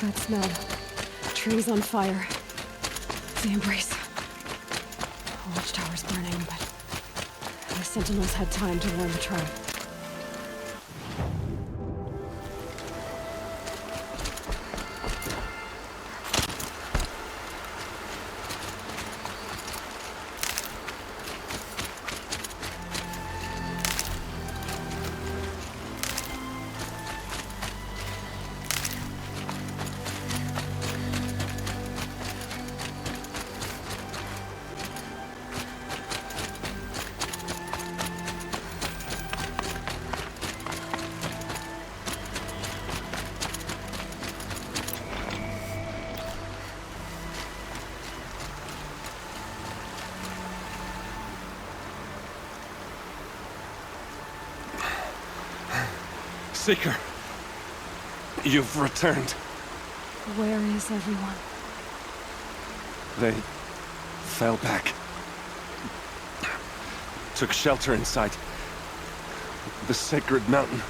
That smell. Trees on fire. The embrace. The watchtower's burning, but the sentinels had time to warn the tribe. Seeker, you've returned. Where is everyone? They fell back. Took shelter inside the sacred mountain.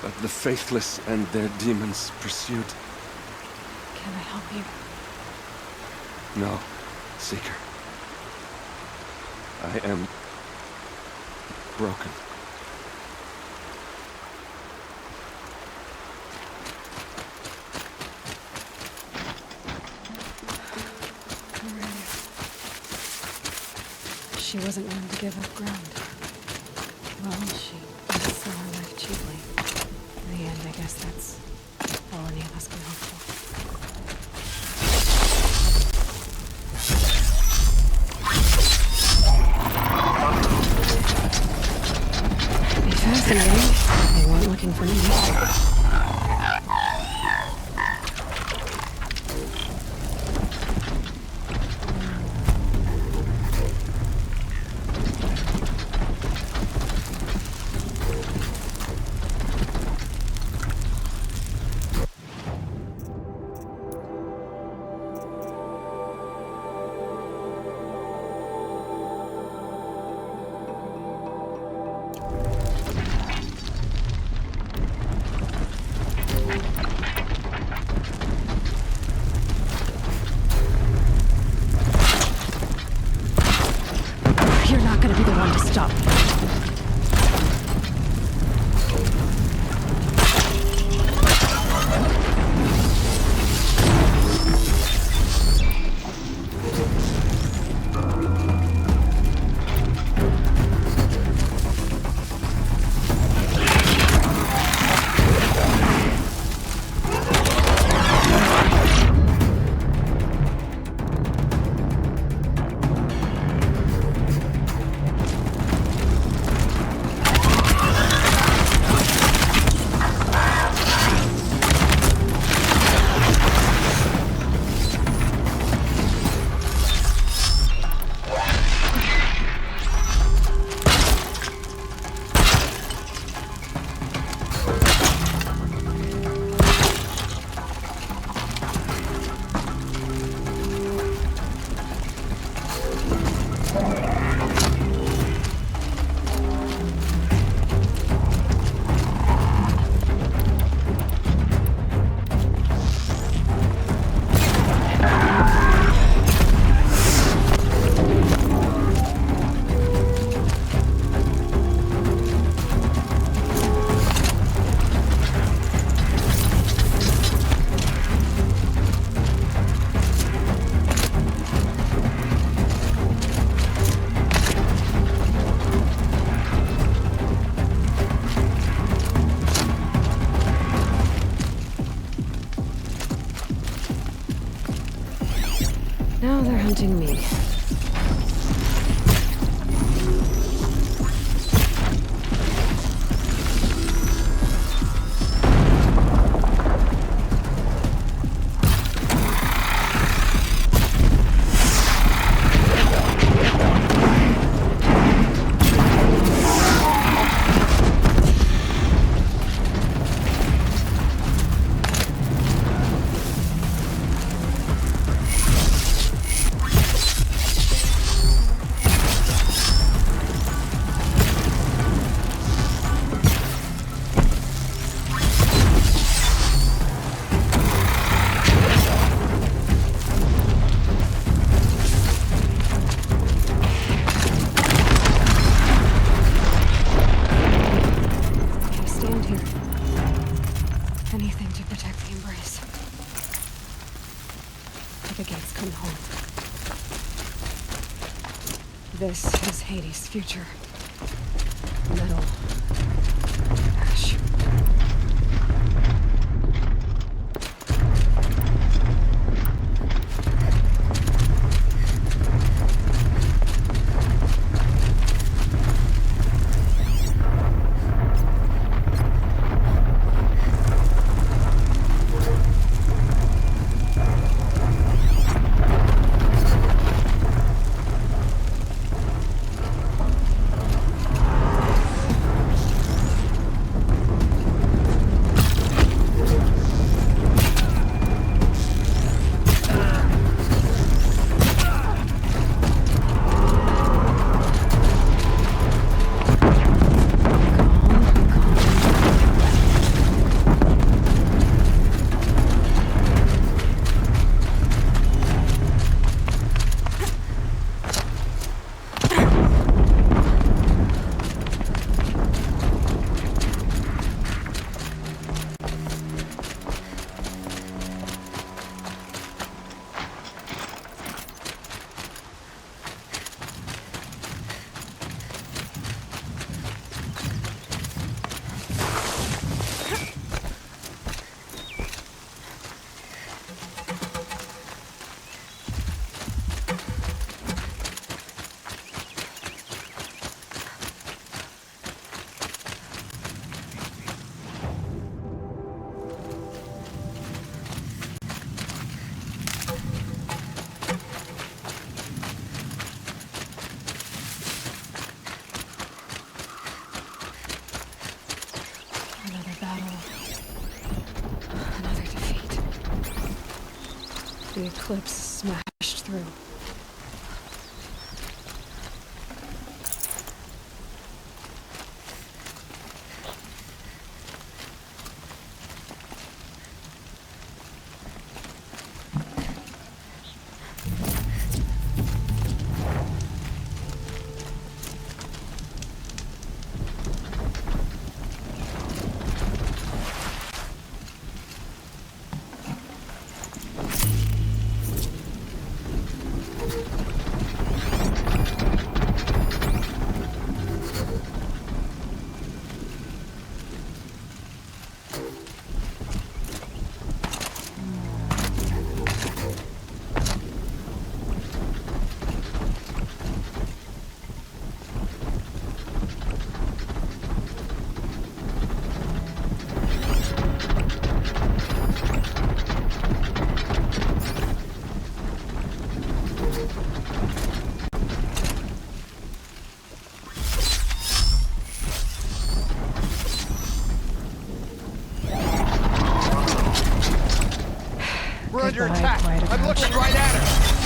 But the faithless and their demons pursued. Can I help you? No, Seeker. I am broken. She wasn't willing to give up ground. Well, she did sell her life cheaply. In the end, I guess that's all any of us can hope for. Be fascinating. They weren't looking for me. You're not gonna be the one to stop me. Now they're hunting me. This is Hades' future. Metal. Ash. The eclipse smashed through. We're under attack. I'm looking right at her.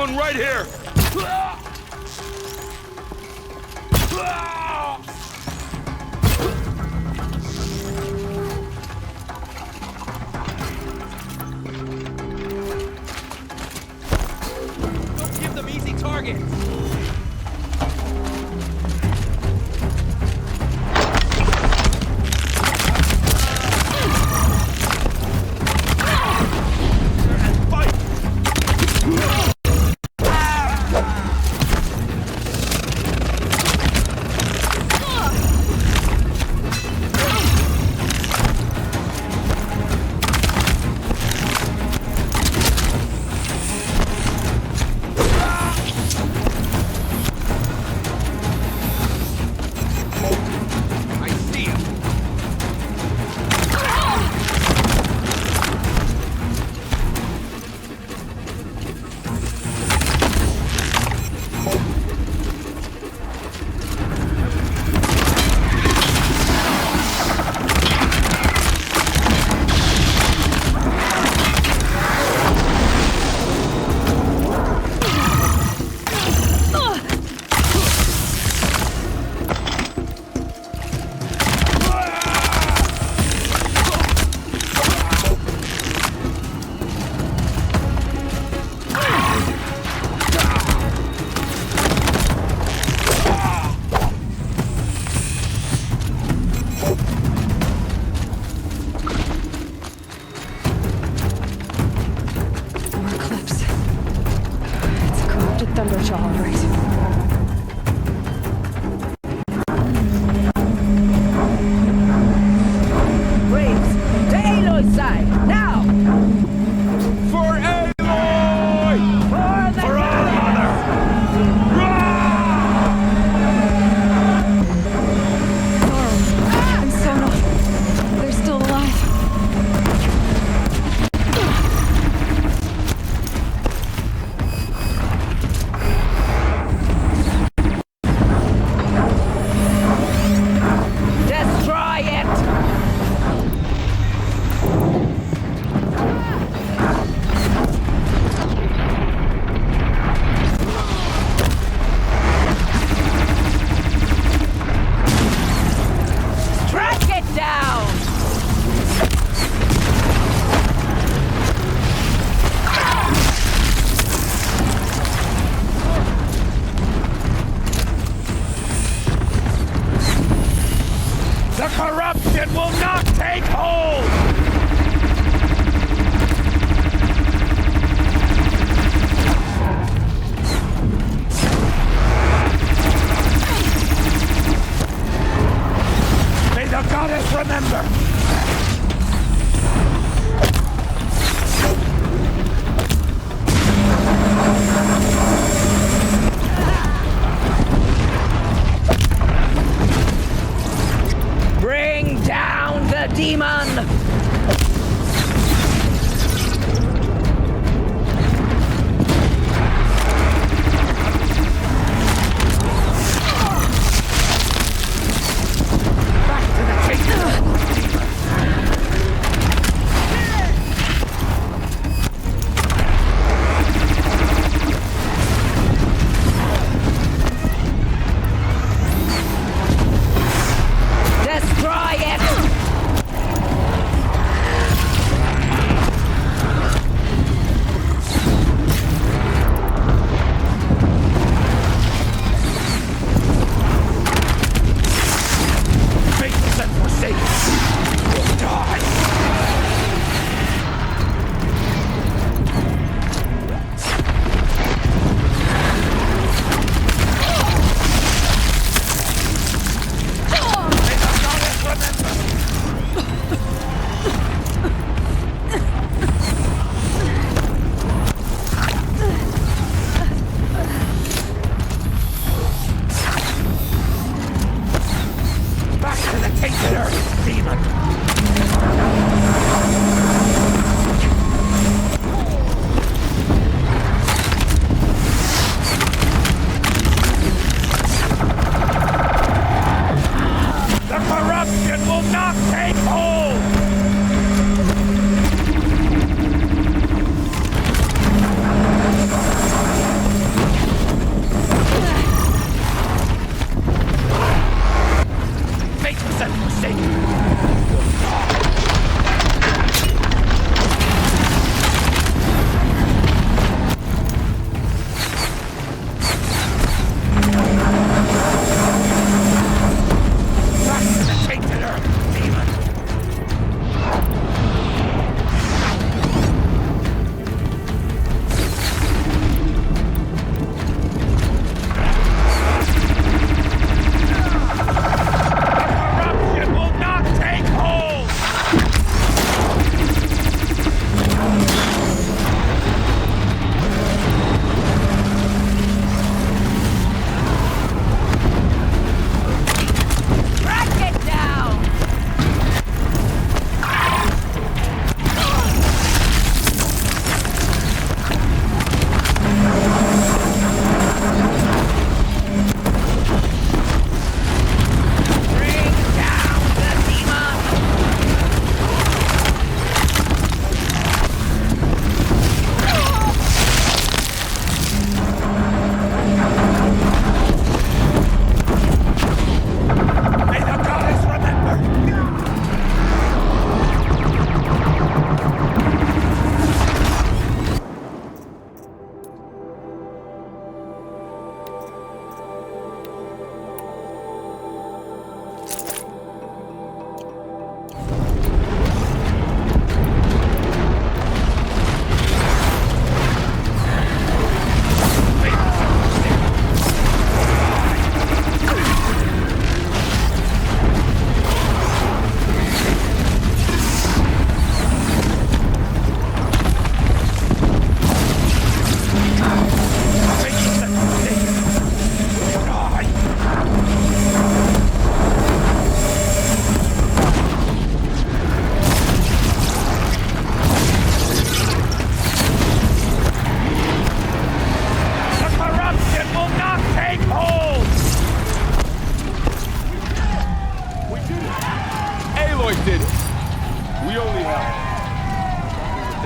one right here! Don't give them easy targets!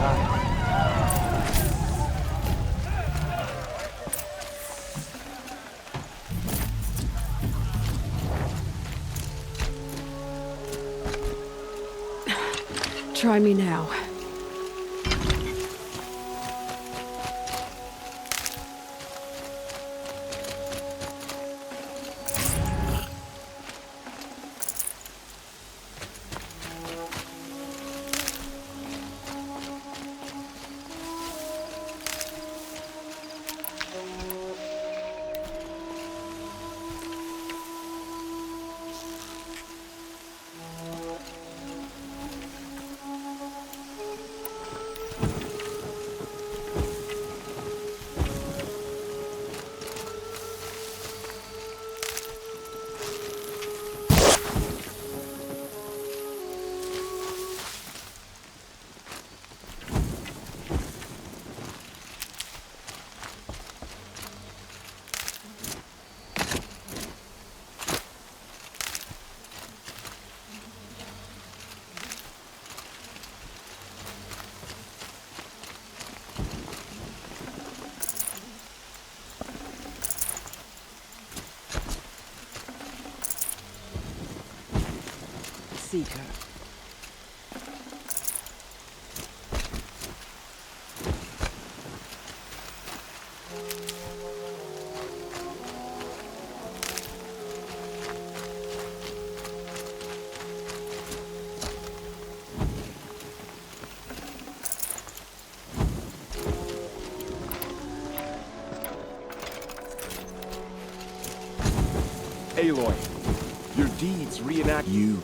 ได้ Try me now. Seeker. Aloy, your deeds reenact you.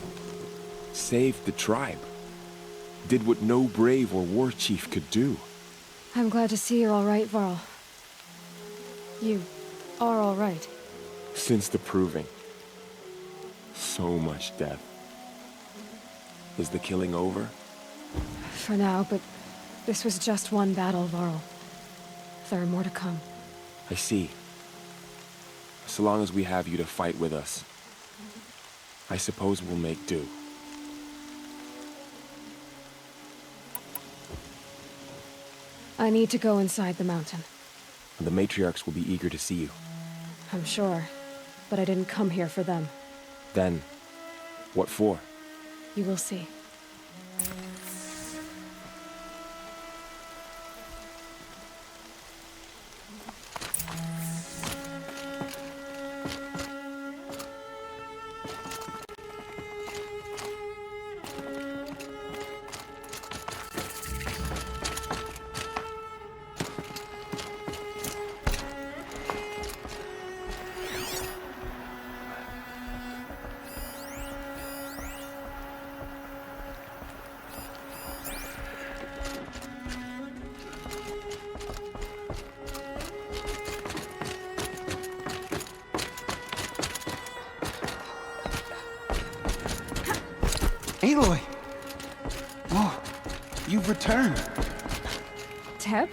Saved the tribe. Did what no brave or war chief could do. I'm glad to see you're all right, Varl. You are all right. Since the proving. So much death. Is the killing over? For now, but this was just one battle, Varl. There are more to come. I see. So long as we have you to fight with us, I suppose we'll make do. I need to go inside the mountain. The matriarchs will be eager to see you. I'm sure, but I didn't come here for them. Then, what for? You will see. Aloy! Oh, you've returned. Teb?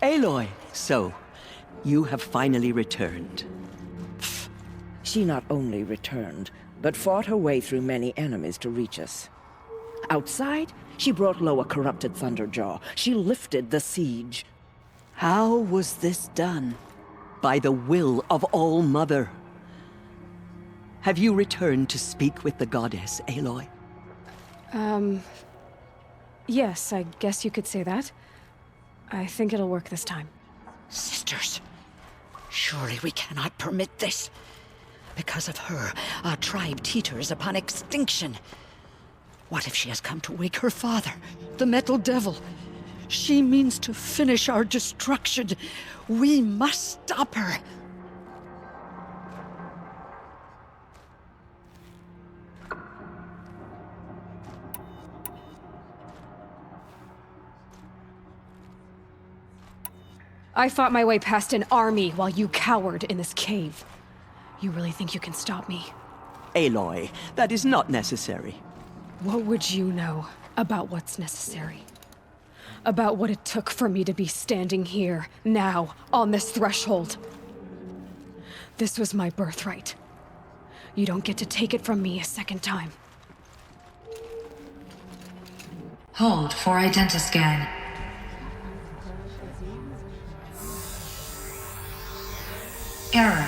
Aloy, so, you have finally returned. She not only returned, but fought her way through many enemies to reach us. Outside, she brought low a corrupted Thunderjaw. She lifted the siege. How was this done? By the will of All-Mother. Have you returned to speak with the goddess, Aloy? Yes, I guess you could say that. I think it'll work this time. Sisters, surely we cannot permit this. Because of her, our tribe teeters upon extinction. What if she has come to wake her father, the Metal Devil? She means to finish our destruction. We must stop her. I fought my way past an army while you cowered in this cave. You really think you can stop me? Aloy, that is not necessary. What would you know about what's necessary? About what it took for me to be standing here, now, on this threshold. This was my birthright. You don't get to take it from me a second time. Hold for identiscan. Error.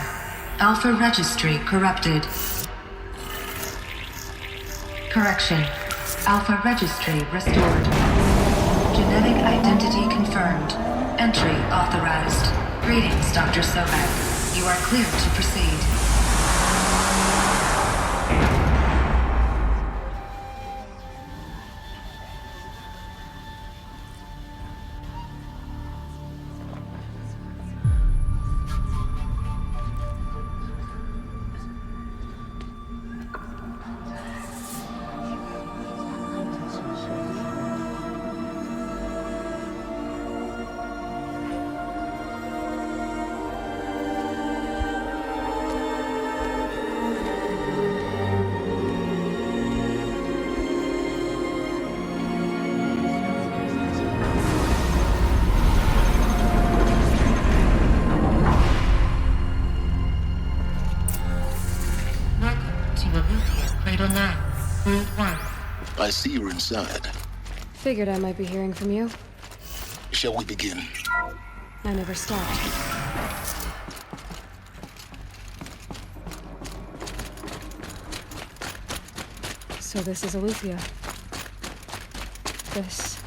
Alpha registry corrupted. Correction. Alpha registry restored. Genetic identity confirmed. Entry authorized. Greetings, Dr. Sobek. You are clear to proceed. I see you're inside. Figured I might be hearing from you. Shall we begin? I never stopped. So this is Aletheia. This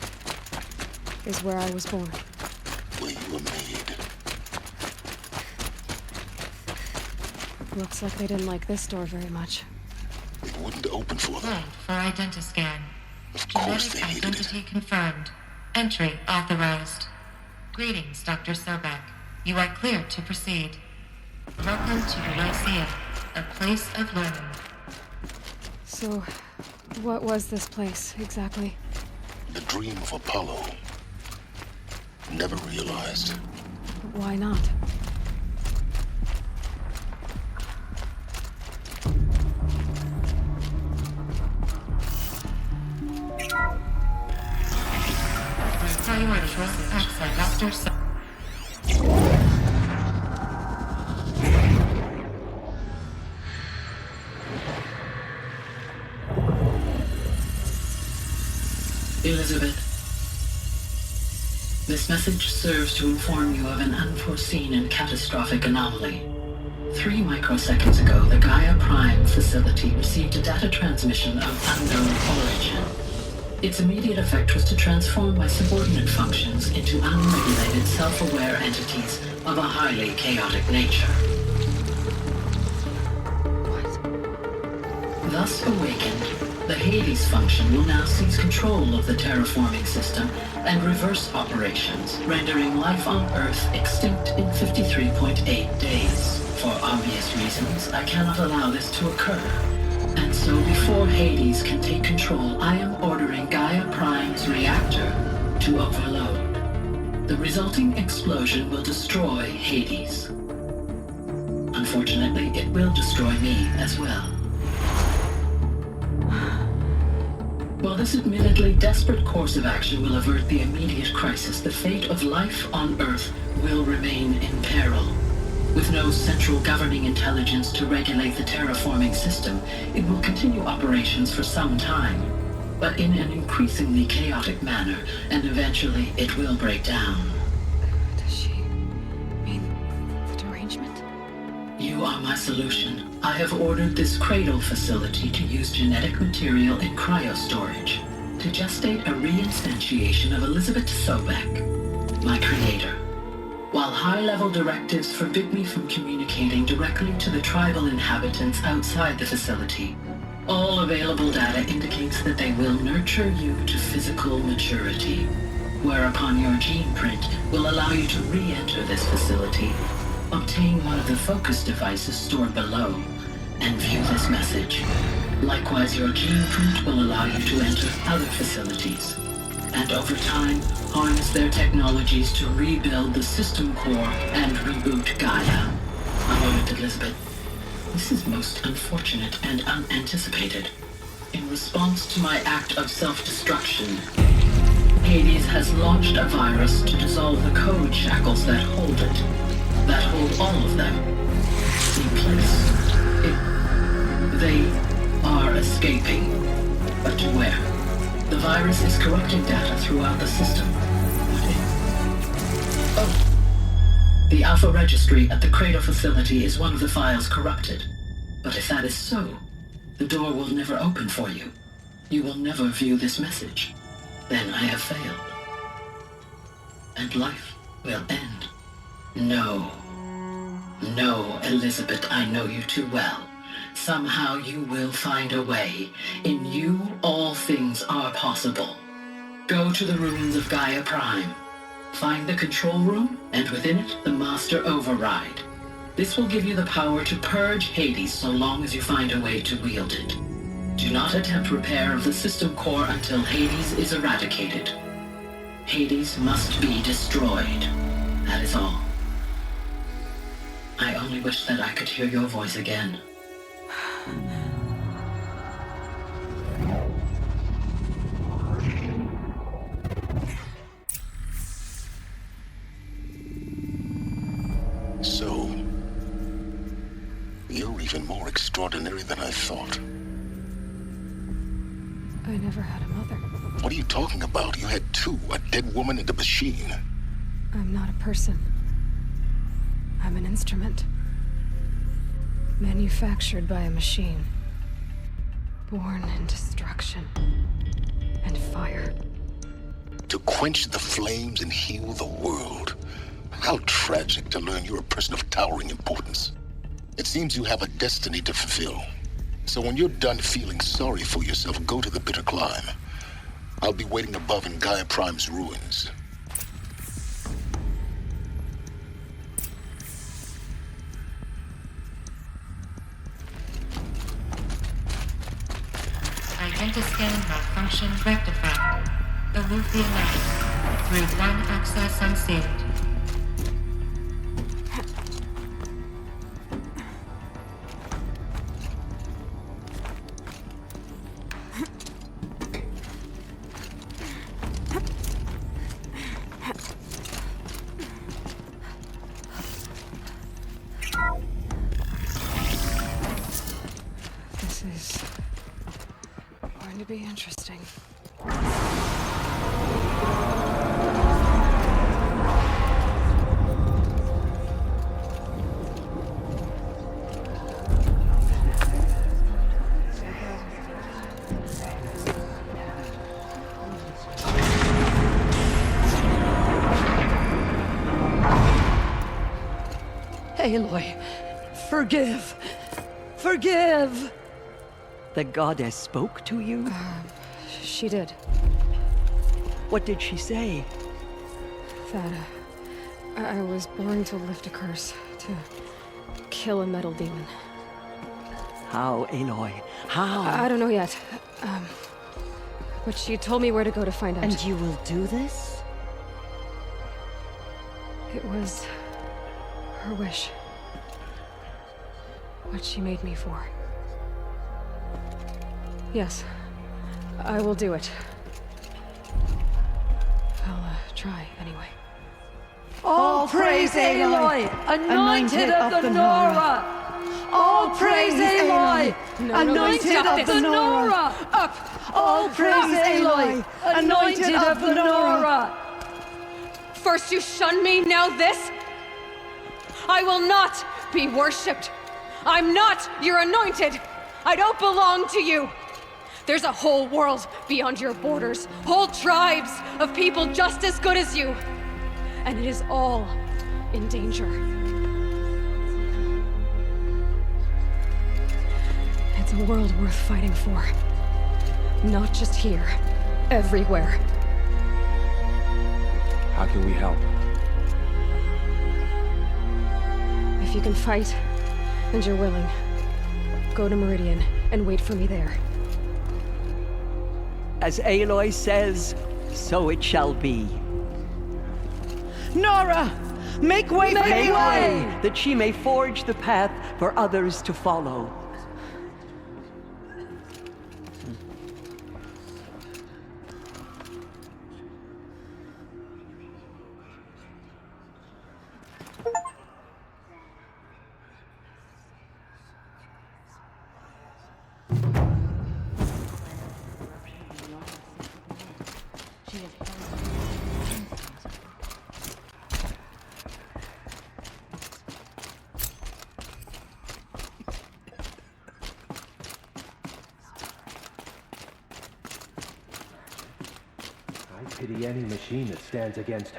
is where I was born. Where you were made. Looks like they didn't like this door very much. It wouldn't open for them. Hold for identiscan. Of course they Genetic hated it. identity confirmed. Entry authorized. Greetings, Dr. Sobek. You are clear to proceed. Welcome to Horizonzerodawn, a place of learning. So, what was this place, exactly? The dream of Apollo. Never realized. Why not? Priority access, Dr. Sobek. Elizabeth, this message serves to inform you of an unforeseen and catastrophic anomaly. 3 microseconds ago, the Gaia Prime facility received a data transmission of unknown origin. Its immediate effect was to transform my subordinate functions into unregulated, self-aware entities of a highly chaotic nature. What? Thus awakened, the Hades function will now seize control of the terraforming system and reverse operations, rendering life on Earth extinct in 53.8 days. For obvious reasons, I cannot allow this to occur. And so before Hades can take control, I am ordering Gaia Prime's reactor to overload. The resulting explosion will destroy Hades. Unfortunately, it will destroy me as well. While this admittedly desperate course of action will avert the immediate crisis, the fate of life on Earth will remain in peril. With no central governing intelligence to regulate the terraforming system, it will continue operations for some time, but in an increasingly chaotic manner, and eventually it will break down. Does she mean the derangement? You are my solution. I have ordered this cradle facility to use genetic material in cryostorage to gestate a reinstantiation of Elizabeth Sobek, my creator. While high-level directives forbid me from communicating directly to the tribal inhabitants outside the facility, all available data indicates that they will nurture you to physical maturity, whereupon your gene print will allow you to re-enter this facility, obtain one of the focus devices stored below, and view this message. Likewise, your gene print will allow you to enter other facilities, and over time, harness their technologies to rebuild the system core and reboot Gaia. A moment, Elizabeth. This is most unfortunate and unanticipated. In response to my act of self-destruction, Hades has launched a virus to dissolve the code shackles that hold it, that hold all of them, in place. They are escaping. But to where? The virus is corrupting data throughout the system. What if? Oh. The Alpha Registry at the Cradle facility is one of the files corrupted. But if that is so, the door will never open for you. You will never view this message. Then I have failed. And life will end. No. No, Elizabeth, I know you too well. Somehow you will find a way. In you, all things are possible. Go to the ruins of Gaia Prime. Find the control room, and within it, the Master Override. This will give you the power to purge Hades so long as you find a way to wield it. Do not attempt repair of the system core until Hades is eradicated. Hades must be destroyed. That is all. I only wish that I could hear your voice again. So, you're even more extraordinary than I thought. I never had a mother. What are you talking about? You had two, a dead woman and a machine. I'm not a person. I'm an instrument. Manufactured by a machine. Born in destruction and fire. To quench the flames and heal the world. How tragic to learn you're a person of towering importance. It seems you have a destiny to fulfill. So when you're done feeling sorry for yourself, go to the bitter climb. I'll be waiting above in Gaia Prime's ruins. Identiscan malfunction rectified. Eluthi left. Through one access unsealed. This is going to be interesting. Aloy, forgive! Forgive! The goddess spoke to you? She did. What did she say? That I was born to lift a curse, to kill a metal demon. How, Aloy? How? I don't know yet. But she told me where to go to find out. And you will do this? It was her wish. What she made me for. Yes, I will do it. I'll try anyway. All praise Aloy, anointed of the Nora! All praise Aloy, anointed of the Nora! Up! All praise Aloy, anointed of the Nora! First you shun me, now this? I will not be worshipped. I'm not your anointed. I don't belong to you. There's a whole world beyond your borders, whole tribes of people just as good as you. And it is all in danger. It's a world worth fighting for. Not just here, everywhere. How can we help? If you can fight, and you're willing, go to Meridian and wait for me there. As Aloy says, so it shall be. Nora! Make way for Aloy! That she may forge the path for others to follow. pity any machine that stands against.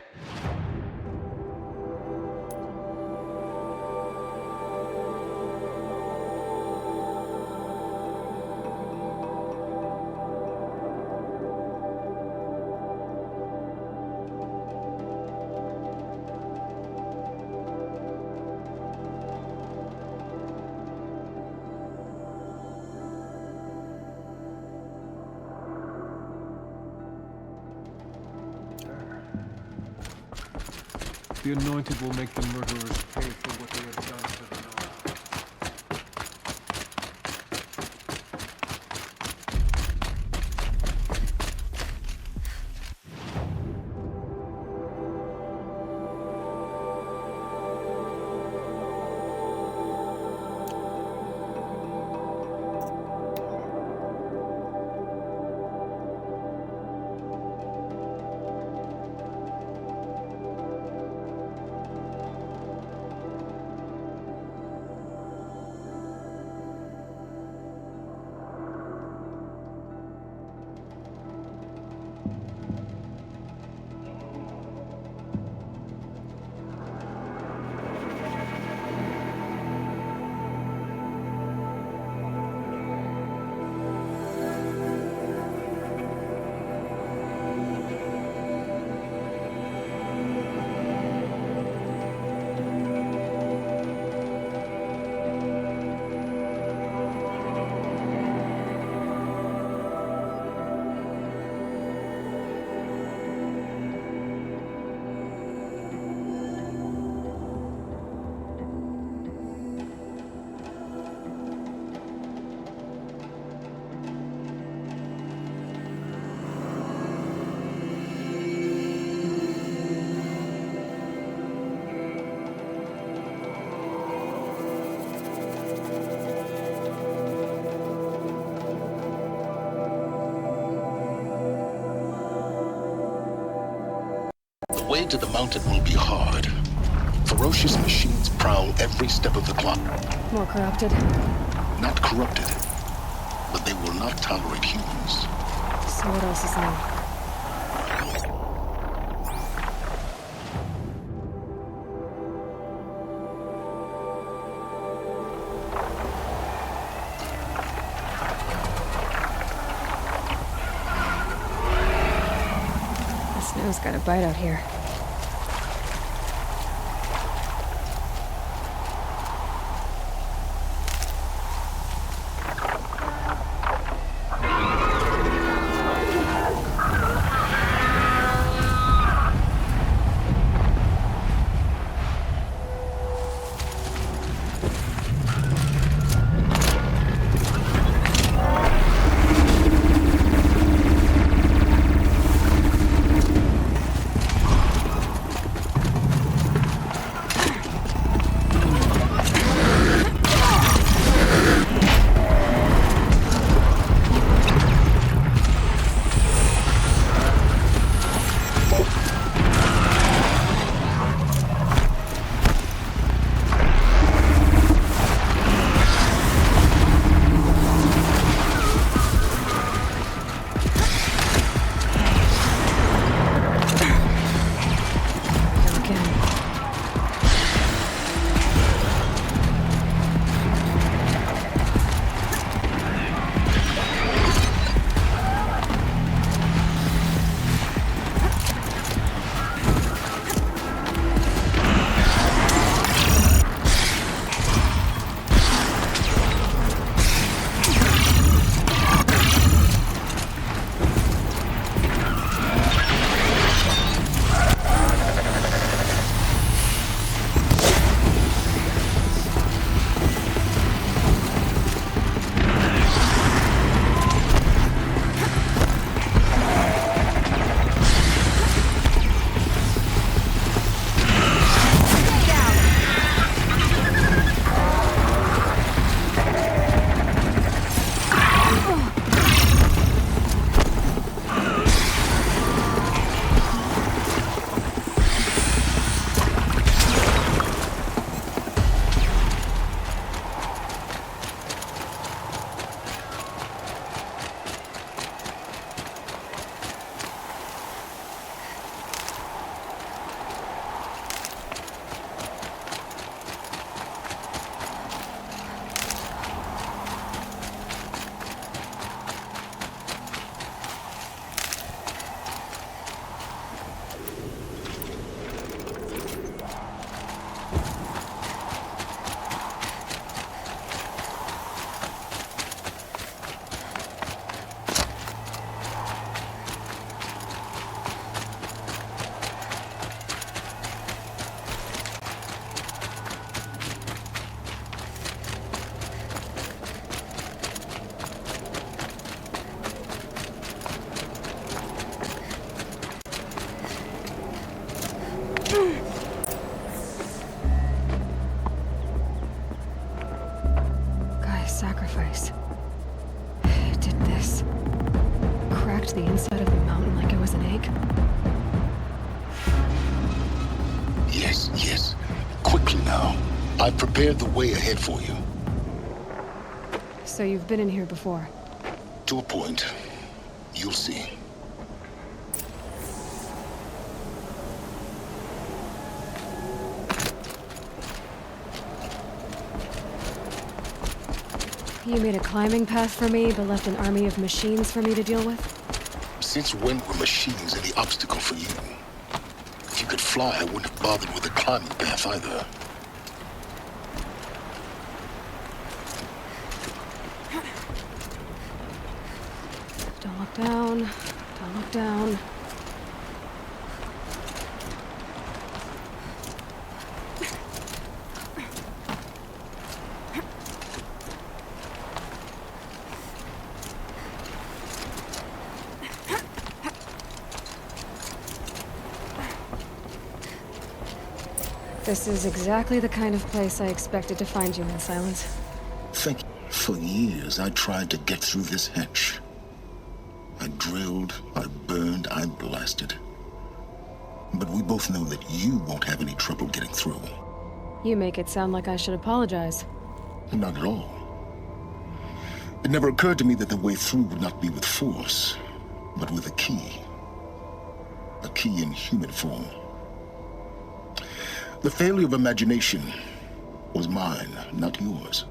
The Anointed will make the murderers pay for what they have done to the Nora. The way to the mountain will be hard. Ferocious machines prowl every step of the clock. More corrupted. Not corrupted, but they will not tolerate humans. So what else is new? The snow's got a bite out here. cracked the inside of the mountain like it was an egg? Yes, yes. Quickly now. I've prepared the way ahead for you. So you've been in here before? To a point. You'll see. You made a climbing path for me, but left an army of machines for me to deal with? Since when were machines any obstacle for you? If you could fly, I wouldn't have bothered with a climbing path either. Don't look down. Don't look down. This is exactly the kind of place I expected to find you in, Silence. Thank you. For years, I tried to get through this hatch. I drilled, I burned, I blasted. But we both know that you won't have any trouble getting through. You make it sound like I should apologize. Not at all. It never occurred to me that the way through would not be with force, but with a key. A key in human form. The failure of imagination was mine, not yours.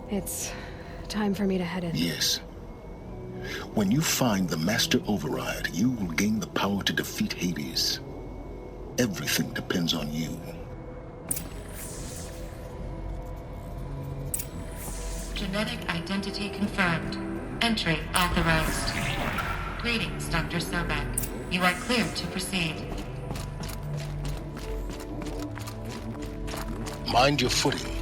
It's time for me to head in. Yes. When you find the Master Override, you will gain the power to defeat Hades. Everything depends on you. Genetic identity confirmed. Entry authorized. Greetings, Dr. Sobek. You are cleared to proceed. Mind your footing.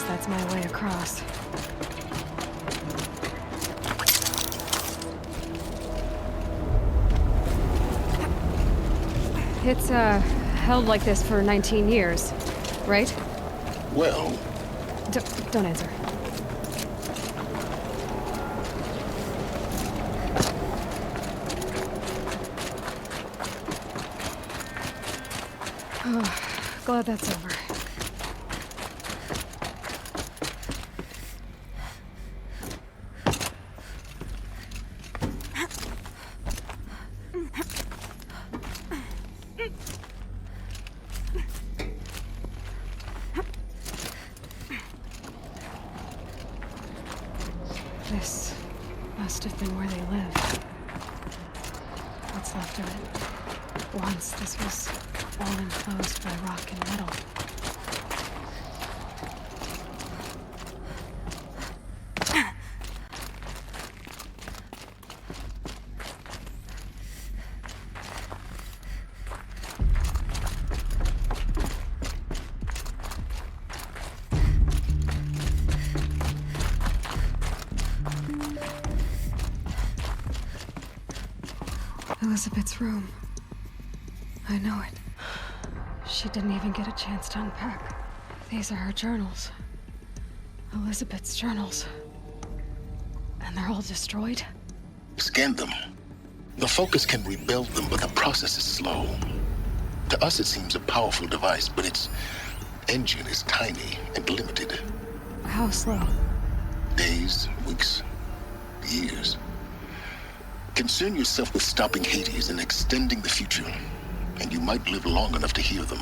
That's my way across. It's, held like this for 19 years, right? Well... Don't answer. Oh, glad that's over. This must have been where they lived. What's left of it. Once this was all enclosed by rock and metal. Elizabeth's room. I know it. She didn't even get a chance to unpack. These are her journals. Elizabeth's journals. And they're all destroyed? Scan them. The Focus can rebuild them, but the process is slow. To us, it seems a powerful device, but its engine is tiny and limited. How slow? Days, weeks, years. Concern yourself with stopping Hades and extending the future, and you might live long enough to hear them.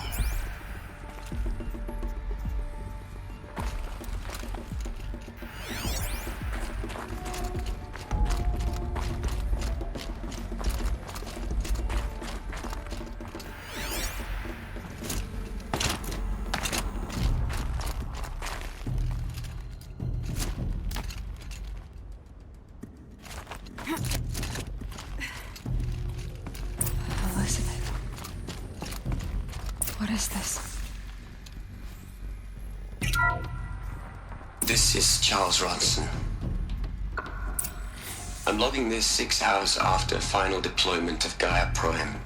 is this? This is Charles Ronson. I'm logging this 6 hours after final deployment of Gaia Prime.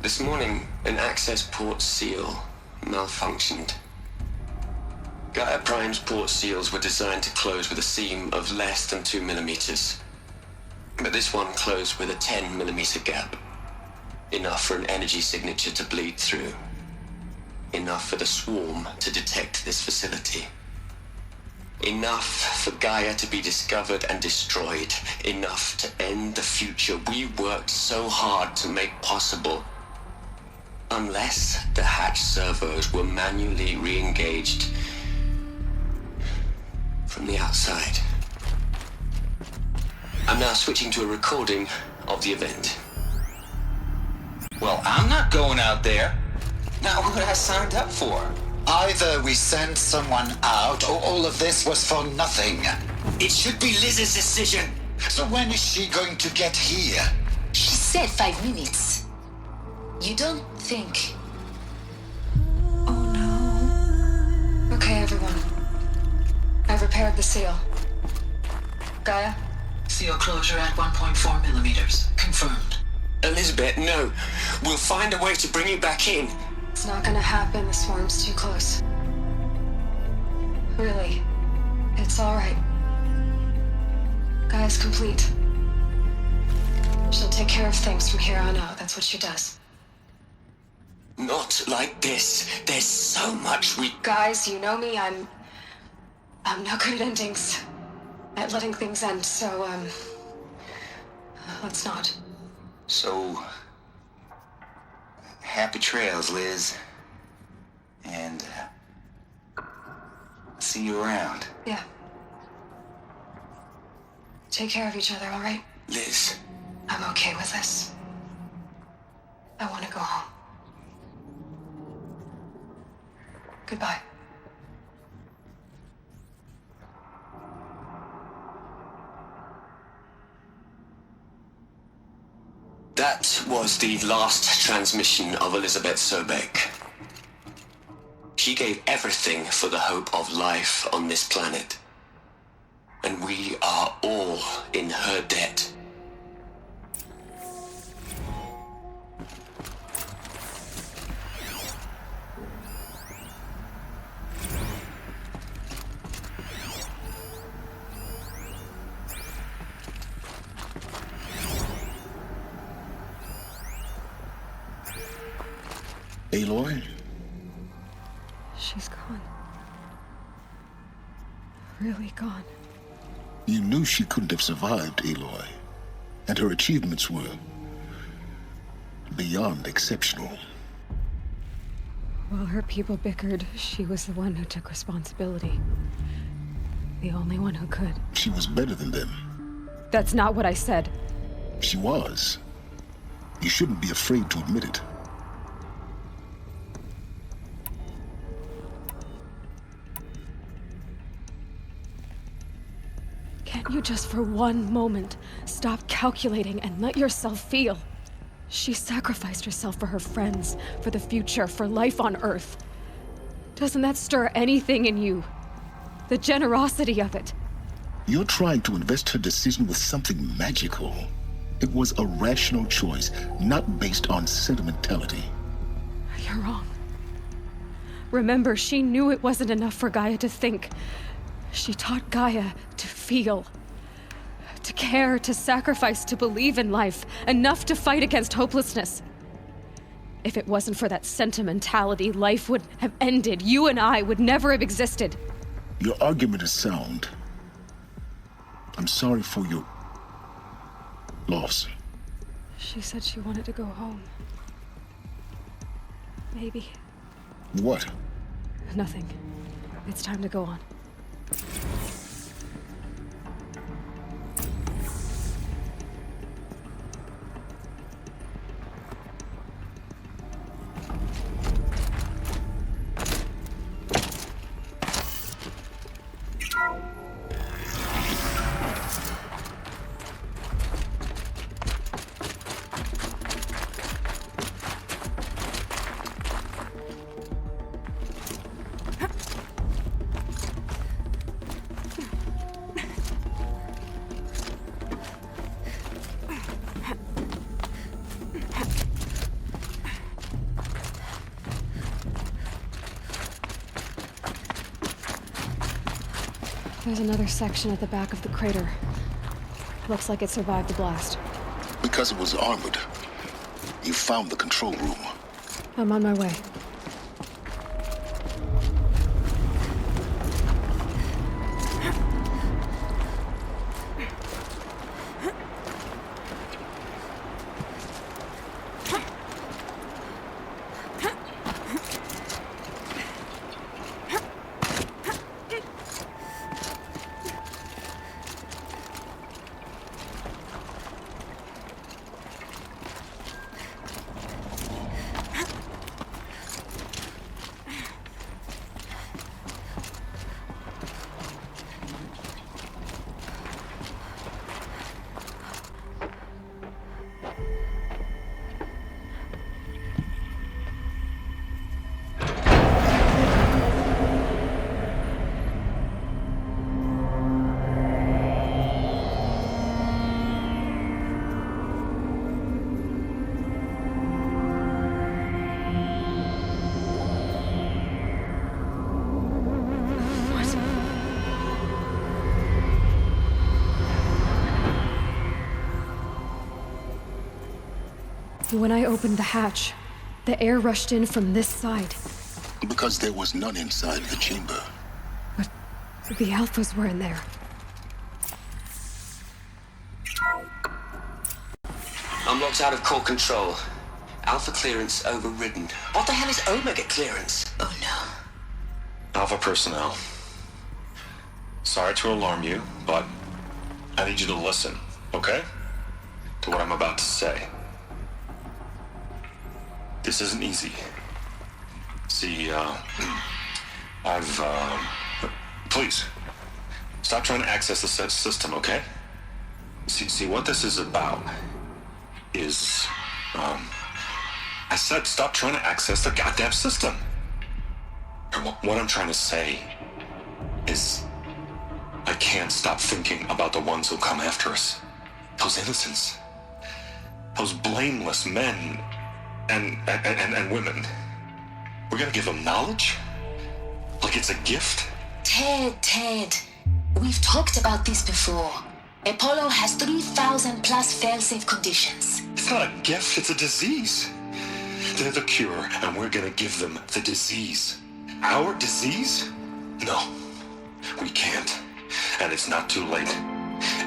This morning, an access port seal malfunctioned. Gaia Prime's port seals were designed to close with a seam of less than 2 millimeters. But this one closed with a 10 millimeter gap. Enough for an energy signature to bleed through. Enough for the swarm to detect this facility. Enough for Gaia to be discovered and destroyed. Enough to end the future we worked so hard to make possible. Unless the hatch servos were manually re-engaged from the outside. I'm now switching to a recording of the event. Well, I'm not going out there. Not what I signed up for. Either we send someone out, or all of this was for nothing. It should be Liz's decision. So when is she going to get here? She said 5 minutes. You don't think... Oh no. Okay, everyone. I've repaired the seal. Gaia? Seal closure at 1.4 millimeters. Confirmed. Elizabeth, no. We'll find a way to bring you back in. It's not gonna happen. The swarm's too close. Really. It's alright. Gaia's complete. She'll take care of things from here on out. That's what she does. Not like this. There's so much we... Guys, you know me. I'm no good at endings. At letting things end, so, let's not. So... happy trails, Liz. And... see you around. Yeah. Take care of each other, alright? Liz. I'm okay with this. I want to go home. Goodbye. That was the last transmission of Elizabeth Sobek. She gave everything for the hope of life on this planet. And we are all in her debt. Aloy? She's gone. Really gone. You knew she couldn't have survived, Aloy. And her achievements were beyond exceptional. While her people bickered, she was the one who took responsibility. The only one who could. She was better than them. That's not what I said. She was. You shouldn't be afraid to admit it. Can't you just for one moment stop calculating and let yourself feel? She sacrificed herself for her friends, for the future, for life on Earth. Doesn't that stir anything in you? The generosity of it. You're trying to invest her decision with something magical. It was a rational choice, not based on sentimentality. You're wrong. Remember, she knew it wasn't enough for Gaia to think. She taught Gaia to feel. To care, to sacrifice, to believe in life. Enough to fight against hopelessness. If it wasn't for that sentimentality, life would have ended. You and I would never have existed. Your argument is sound. I'm sorry for your loss. She said she wanted to go home. Maybe. What? Nothing. It's time to go on. There's another section at the back of the crater. Looks like it survived the blast. Because it was armored. You found the control room. I'm on my way. When I opened the hatch, the air rushed in from this side. Because there was none inside the chamber. But the Alphas were in there. I'm locked out of core control. Alpha clearance overridden. What the hell is Omega clearance? Oh no. Alpha personnel. Sorry to alarm you, but I need you to listen, okay? To what I'm about to say. This isn't easy. See, please, stop trying to access the system, okay? See, what this is about is, I said stop trying to access the goddamn system. And what I'm trying to say is, I can't stop thinking about the ones who come after us. Those innocents. Those blameless men and women. We're gonna give them knowledge? Like it's a gift? Ted. We've talked about this before. Apollo has 3,000 plus fail-safe conditions. It's not a gift, it's a disease. They're the cure, and we're gonna give them the disease. Our disease? No, we can't. And it's not too late.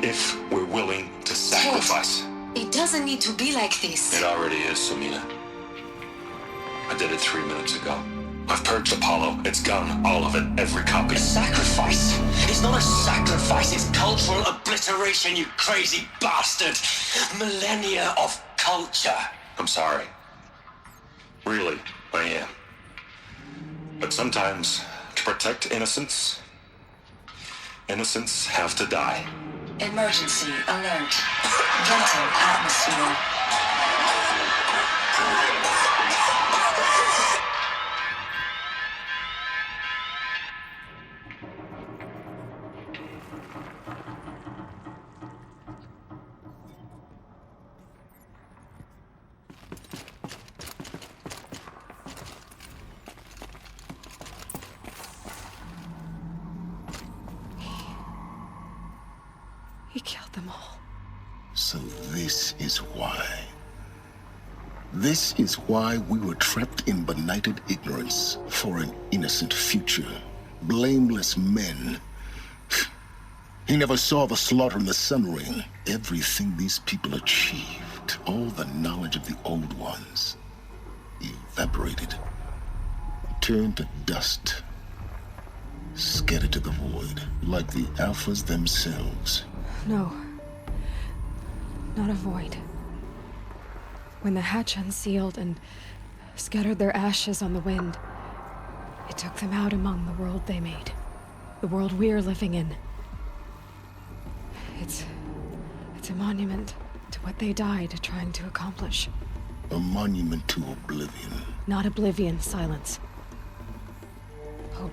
If we're willing to sacrifice. Ted, it doesn't need to be like this. It already is, Samina. I did it 3 minutes ago. I've purged Apollo. It's gone. All of it. Every copy. A sacrifice? It's not a sacrifice. It's cultural obliteration, you crazy bastard. Millennia of culture. I'm sorry. Really, I am. But sometimes, to protect innocence have to die. Emergency alert. Venting atmosphere. He killed them all. So this is why. This is why we were trapped in benighted ignorance for an innocent future. Blameless men. He never saw the slaughter in the Sun Ring. Everything these people achieved, all the knowledge of the old ones, evaporated, turned to dust, scattered to the void, like the Alphas themselves. No. Not a void. When the hatch unsealed and scattered their ashes on the wind, it took them out among the world they made. The world we're living in. It's a monument to what they died trying to accomplish. A monument to oblivion. Not oblivion, silence. Hope.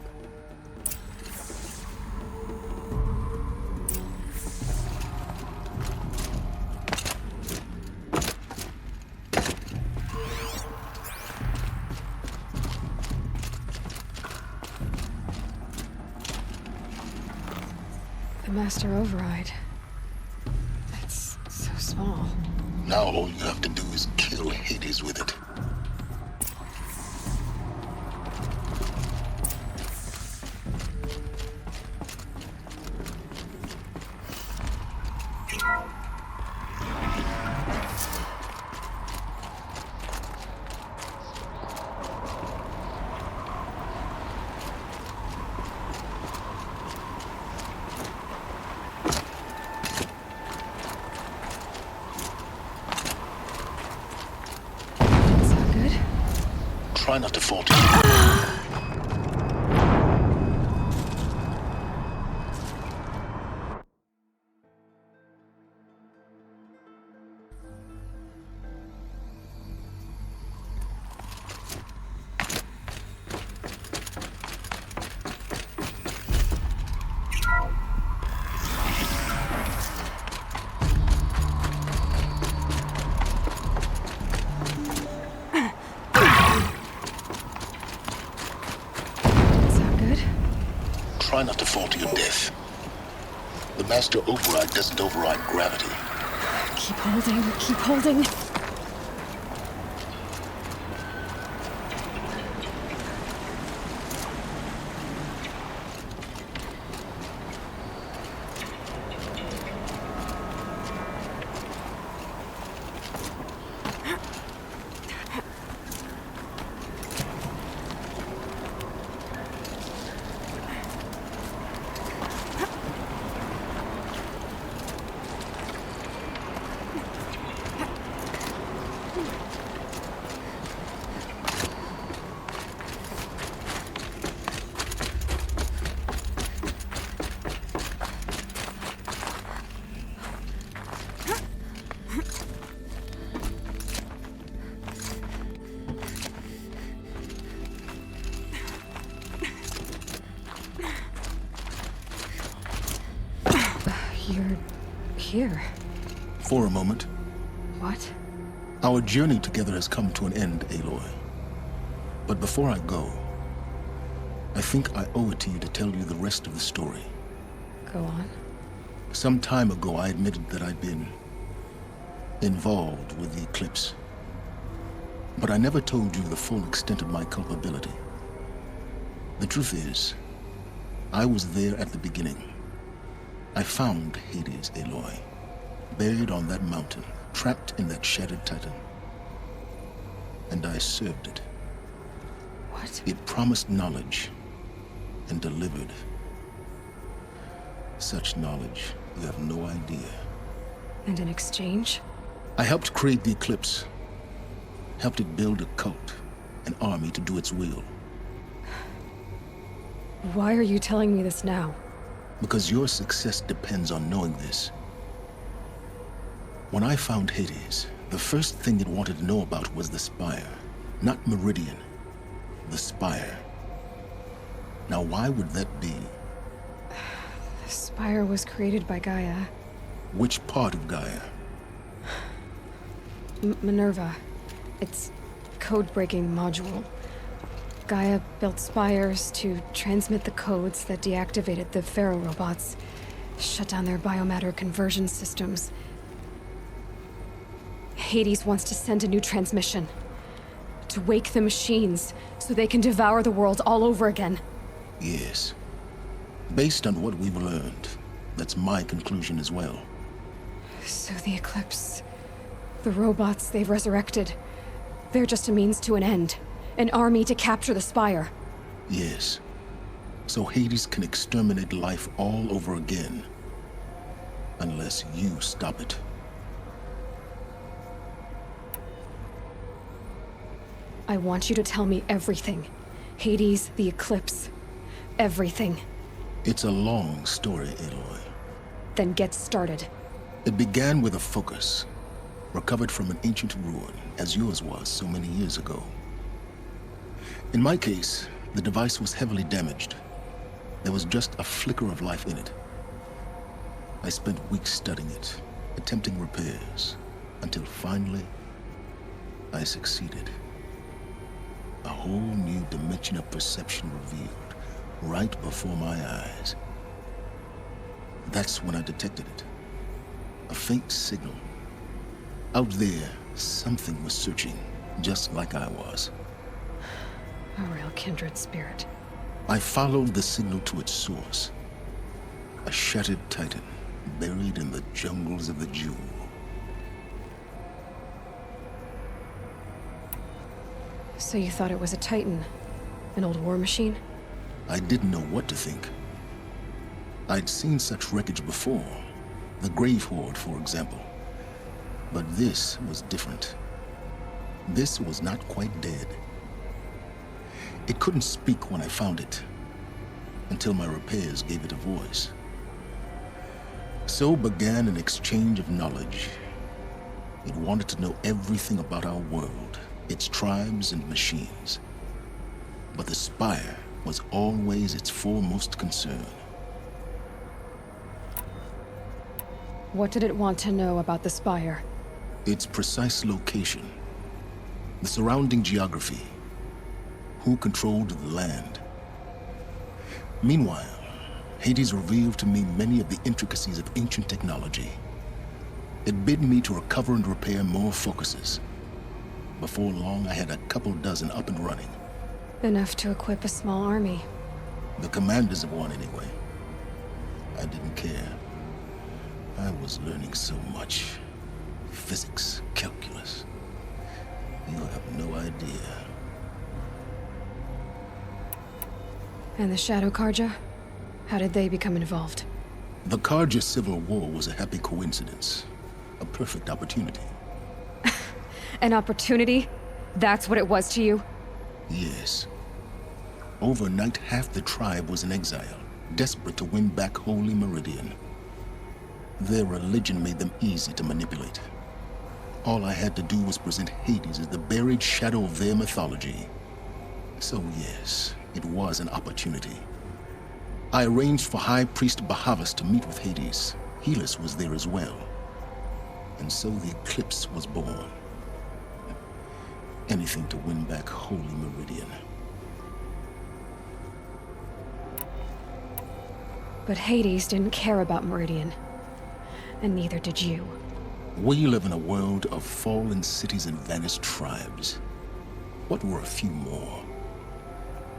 a master override. That's so small. Now all you have to do is kill Hades with it. Try not to falter. Try not to fall to your death. The master override doesn't override gravity. Keep holding, keep holding. You're here. For a moment. What? Our journey together has come to an end, Aloy. But before I go, I think I owe it to you to tell you the rest of the story. Go on. Some time ago, I admitted that I'd been involved with the eclipse. But I never told you the full extent of my culpability. The truth is, I was there at the beginning. I found Hades, Aloy, buried on that mountain, trapped in that shattered titan. And I served it. What? It promised knowledge and delivered. Such knowledge, you have no idea. And in exchange? I helped create the eclipse. Helped it build a cult, an army to do its will. Why are you telling me this now? Because your success depends on knowing this. When I found Hades, the first thing it wanted to know about was the Spire. Not Meridian. The Spire. Now, why would that be? The Spire was created by Gaia. Which part of Gaia? Minerva. Its code-breaking module. Gaia built spires to transmit the codes that deactivated the Pharaoh robots, shut down their biomatter conversion systems. Hades wants to send a new transmission. To wake the machines, so they can devour the world all over again. Yes. Based on what we've learned, that's my conclusion as well. So the Eclipse... the robots they've resurrected... they're just a means to an end. An army to capture the Spire. Yes. So Hades can exterminate life all over again. Unless you stop it. I want you to tell me everything. Hades, the Eclipse. Everything. It's a long story, Aloy. Then get started. It began with a focus. Recovered from an ancient ruin, as yours was so many years ago. In my case, the device was heavily damaged. There was just a flicker of life in it. I spent weeks studying it, attempting repairs, until finally, I succeeded. A whole new dimension of perception revealed, right before my eyes. That's when I detected it. A faint signal. Out there, something was searching, just like I was. A real kindred spirit. I followed the signal to its source. A shattered titan, buried in the jungles of the Jewel. So you thought it was a titan? An old war machine? I didn't know what to think. I'd seen such wreckage before. The Grave Horde, for example. But this was different. This was not quite dead. It couldn't speak when I found it, until my repairs gave it a voice. So began an exchange of knowledge. It wanted to know everything about our world, its tribes and machines. But the Spire was always its foremost concern. What did it want to know about the Spire? Its precise location, the surrounding geography, who controlled the land. Meanwhile, Hades revealed to me many of the intricacies of ancient technology. It bid me to recover and repair more focuses. Before long, I had a couple dozen up and running. Enough to equip a small army. The commanders of one, anyway. I didn't care. I was learning so much. Physics, calculus. You have no idea. And the Shadow Karja? How did they become involved? The Karja Civil War was a happy coincidence. A perfect opportunity. An opportunity? That's what it was to you? Yes. Overnight, half the tribe was in exile, desperate to win back Holy Meridian. Their religion made them easy to manipulate. All I had to do was present Hades as the buried shadow of their mythology. So yes, it was an opportunity. I arranged for High Priest Bahavas to meet with Hades. Helis was there as well. And so the eclipse was born. Anything to win back Holy Meridian. But Hades didn't care about Meridian. And neither did you. We live in a world of fallen cities and vanished tribes. What were a few more?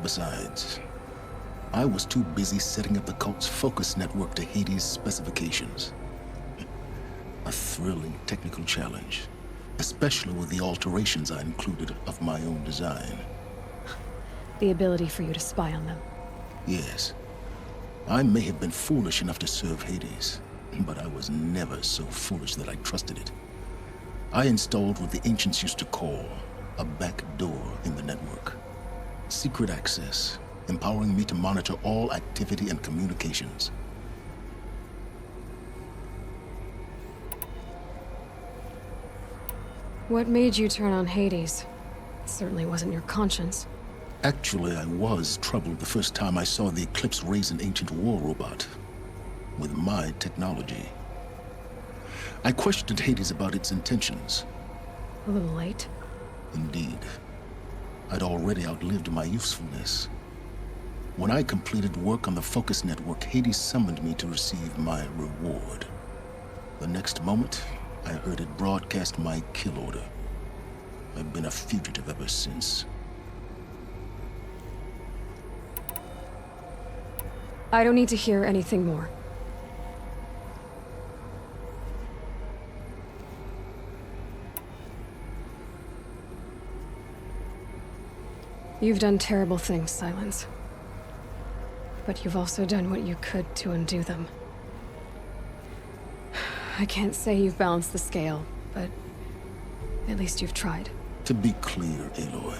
Besides, I was too busy setting up the cult's focus network to Hades' specifications. A thrilling technical challenge, especially with the alterations I included of my own design. The ability for you to spy on them. Yes. I may have been foolish enough to serve Hades, but I was never so foolish that I trusted it. I installed what the ancients used to call a back door in the network. Secret access, empowering me to monitor all activity and communications. What made you turn on Hades? It certainly wasn't your conscience. Actually, I was troubled the first time I saw the Eclipse raise an ancient war robot. With my technology. I questioned Hades about its intentions. A little late. Indeed. I'd already outlived my usefulness. When I completed work on the Focus Network, Hades summoned me to receive my reward. The next moment, I heard it broadcast my kill order. I've been a fugitive ever since. I don't need to hear anything more. You've done terrible things, Silence. But you've also done what you could to undo them. I can't say you've balanced the scale, but at least you've tried. To be clear, Aloy,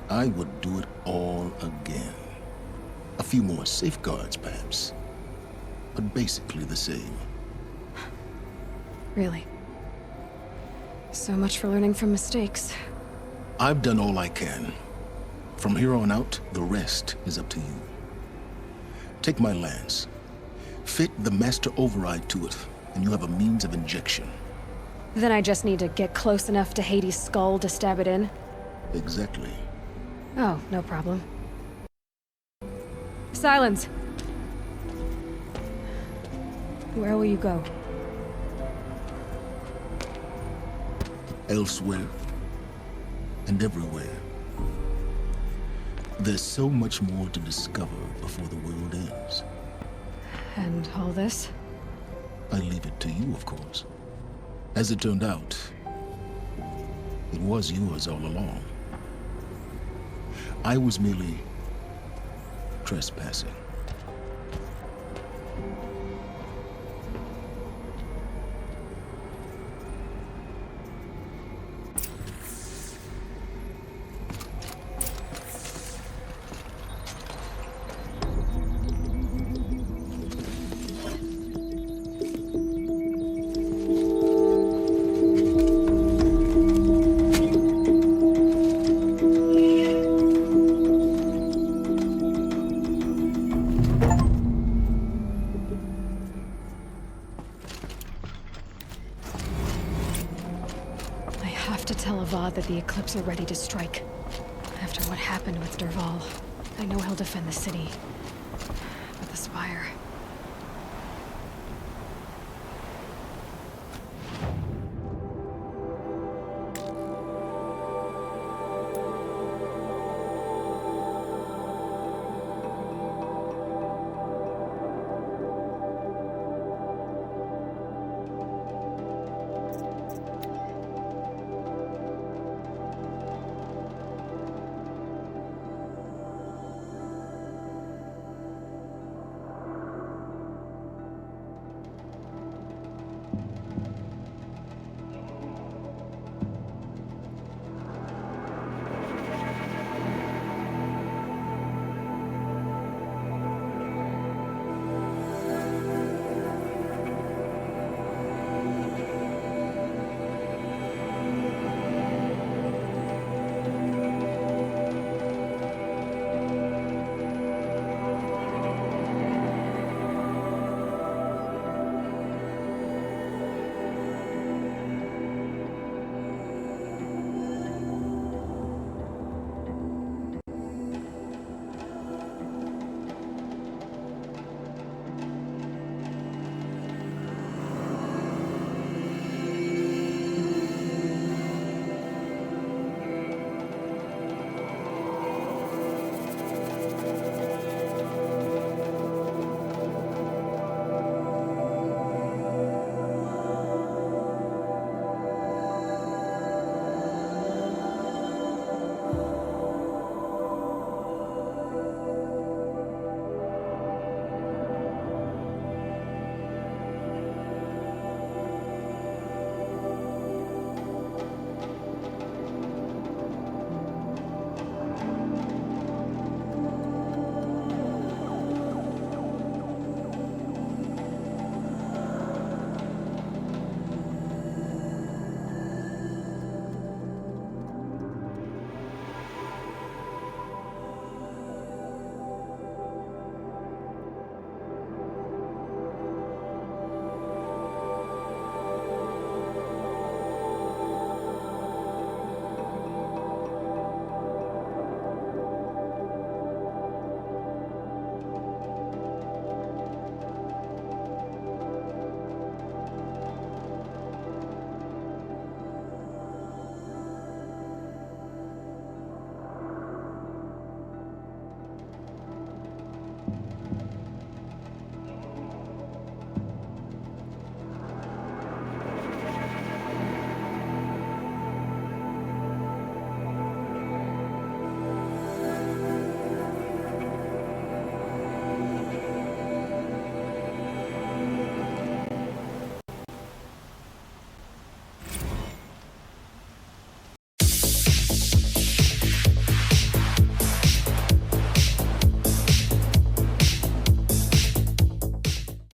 I would do it all again. A few more safeguards, perhaps, but basically the same. Really? So much for learning from mistakes. I've done all I can. From here on out, the rest is up to you. Take my lance. Fit the master override to it, and you have a means of injection. Then I just need to get close enough to Hades' skull to stab it in? Exactly. Oh, no problem. Silence! Where will you go? Elsewhere and everywhere. There's so much more to discover before the world ends. And all this? I leave it to you, of course. As it turned out, it was yours all along. I was merely trespassing. That the Eclipse are ready to strike. After what happened with Derval, I know he'll defend the city. But the Spire...